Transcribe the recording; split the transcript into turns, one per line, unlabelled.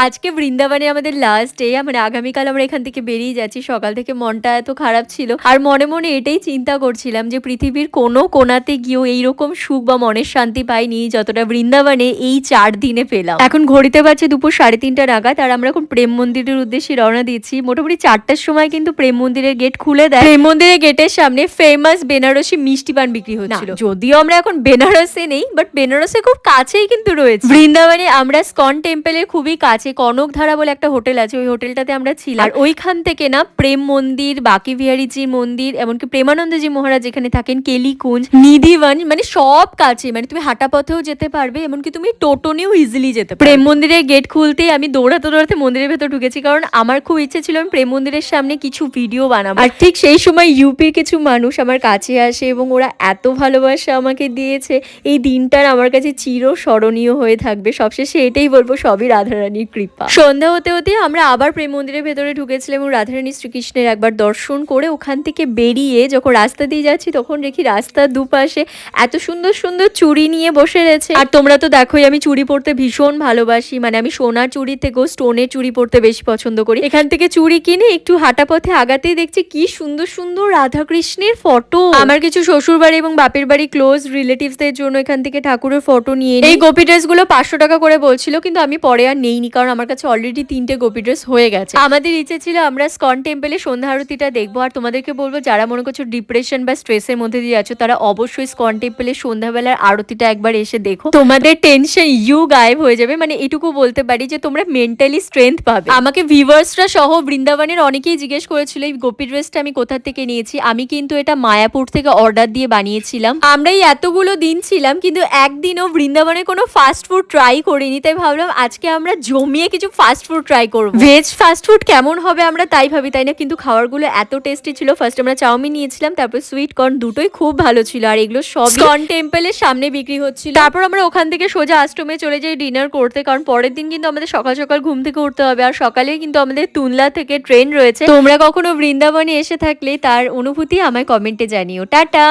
আজকে বৃন্দাবনে আমাদের লাস্ট ডে, মানে আগামীকাল আমরা এখান থেকে বেরিয়ে যাচ্ছি। সকাল থেকে মনটা এত খারাপ ছিল, আর মনে মনে এটাই চিন্তা করছিলাম যে পৃথিবীর কোনো কোনাতে গিয়েও এইরকম সুখ বা মনের শান্তি পাইনি যতটা বৃন্দাবনে এই 4 দিনে পেলাম। এখন ঘড়িতে বাজছে দুপুর 3:30 নাগাদ, আর আমরা এখন প্রেম মন্দিরের উদ্দেশ্যে রওনা দিচ্ছি। মোটামুটি 4টার সময় কিন্তু প্রেম মন্দিরের গেট খুলে দেয়। প্রেম মন্দিরের গেটের সামনে ফেমাস বেনারসি মিষ্টি পান বিক্রি হচ্ছিল। যদিও আমরা এখন বেনারসে নেই, বাট বেনারসে খুব কাছেই কিন্তু রয়েছে। বৃন্দাবনে আমরা স্কন টেম্পলের খুবই কাছে কনকধারা বলে একটা হোটেল আছে, ওই হোটেলটাতে আমরা ছিলাম। আর ওইখান থেকে না প্রেম মন্দির, বাকি বিহারীজি মন্দির, এমনকি প্রেমানন্দজি মহারাজ যেখানে থাকেন, কেলিকুঞ্জ, নিধিবন, মানে সব কাছে। মানে তুমি হাঁটা পথেও যেতে পারবে, এমনকি তুমি টোটো নিয়েও ইজিলি যেতে পারবে। প্রেম মন্দিরের গেট খুলতেই আমি দৌড়াতে দৌড়াতে মন্দিরের ভেতর ঢুকেছি, কারণ আমার খুব ইচ্ছে ছিল আমি প্রেম মন্দিরের সামনে কিছু ভিডিও বানাবো। আর ঠিক সেই সময় ইউপির কিছু মানুষ আমার কাছে আসে এবং ওরা এত ভালোবাসা আমাকে দিয়েছে, এই দিনটার আমার কাছে চির স্মরণীয় হয়ে থাকবে। সবশেষে এটাই বলবো, সবই রাধারানীর কৃপা। সন্ধ্যা হতে হতে আমরা আবার প্রেম মন্দিরের ভেতরে ঢুকেছিলাম এবং রাধারানী শ্রীকৃষ্ণের একবার দর্শন করে ওখান থেকে বেরিয়ে যখন রাস্তা দিয়ে যাচ্ছি, তখন দেখি রাস্তার দুপাশে এত সুন্দর সুন্দর চুড়ি নিয়ে বসে রয়েছে। আর তোমরা তো দেখোই আমি চুড়ি পরতে ভীষণ ভালোবাসি, মানে আমি সোনার চুড়ি থেকেও স্টোনের চুড়ি পরতে বেশি পছন্দ করি। এখান থেকে চুড়ি কিনে একটু হাঁটা পথে আগাতেই দেখছি কি সুন্দর সুন্দর রাধাকৃষ্ণের ফটো। আমার কিছু শ্বশুর বাড়ি এবং বাপের বাড়ি ক্লোজ রিলেটিভসদের জন্য এখান থেকে ঠাকুরের ফটো নিয়ে এই গোপী ড্রেসগুলো 500 টাকা করে বলছিল, কিন্তু আমি পরে আর নেইনি, কারণ আমার কাছে অলরেডি 3টে গোপী ড্রেস হয়ে গেছে। আমাদের ইচ্ছে ছিল আমরা স্কন টেম্পলে সন্ধ্যা আরতিটা দেখবো। আর তোমাদেরকে বলবো, যারা মনে করছো ডিপ্রেশন বা স্ট্রেসের মধ্যে দিয়ে আছো, তারা অবশ্যই স্কন টেম্পলে সন্ধ্যাবেলার আরতিটা একবার এসে দেখো। তোমাদের টেনশন গায়েব হয়ে যাবে। মানে এটুকু বলতে পারি যে তোমরা মেন্টালি স্ট্রেংথ পাবে। আমাকে ভিউয়ার্সরা সহ বৃন্দাবনের অনেকেই জিজ্ঞেস করেছিল এই গোপী ড্রেসটা আমি কোথা থেকে নিয়েছি। আমি কিন্তু এটা মায়াপুর থেকে অর্ডার দিয়ে বানিয়েছিলাম। আমরা এই এতগুলো দিন ছিলাম, কিন্তু একদিনও বৃন্দাবনে কোনো ফাস্ট ফুড ট্রাই করিনি, তাই ভাবলাম আজকে আমরা জমিয়ে কিছু ফাস্ট ফুড ট্রাই করব। ভেজ ফাস্ট ফুড কেমন হবে আমরা তাই ভাবি, তাই না? কিন্তু খাবারগুলো এত টেস্টি ছিল। ফার্স্ট আমরা চাউমিন নিয়েছিলাম, তারপর সুইট কর্ন, দুটোই খুব ভালো ছিল। আর এগুলো সব স্কন টেম্পলের সামনে বিক্রি হচ্ছিল। তারপর আমরা ওখান থেকে সোজা আশ্রমে চলে যাই ডিনার করতে, কারণ পরের দিন কিন্তু আমাদের সকাল সকাল ঘুম থেকে উঠতে হবে। আর সকালে কিন্তু আমাদের তুনলা থেকে ট্রেন রয়েছে। তোমরা কখনো বৃন্দাবনে এসে থাকলে তার অনুভূতি আমায় কমেন্টে জানিও। টাটা।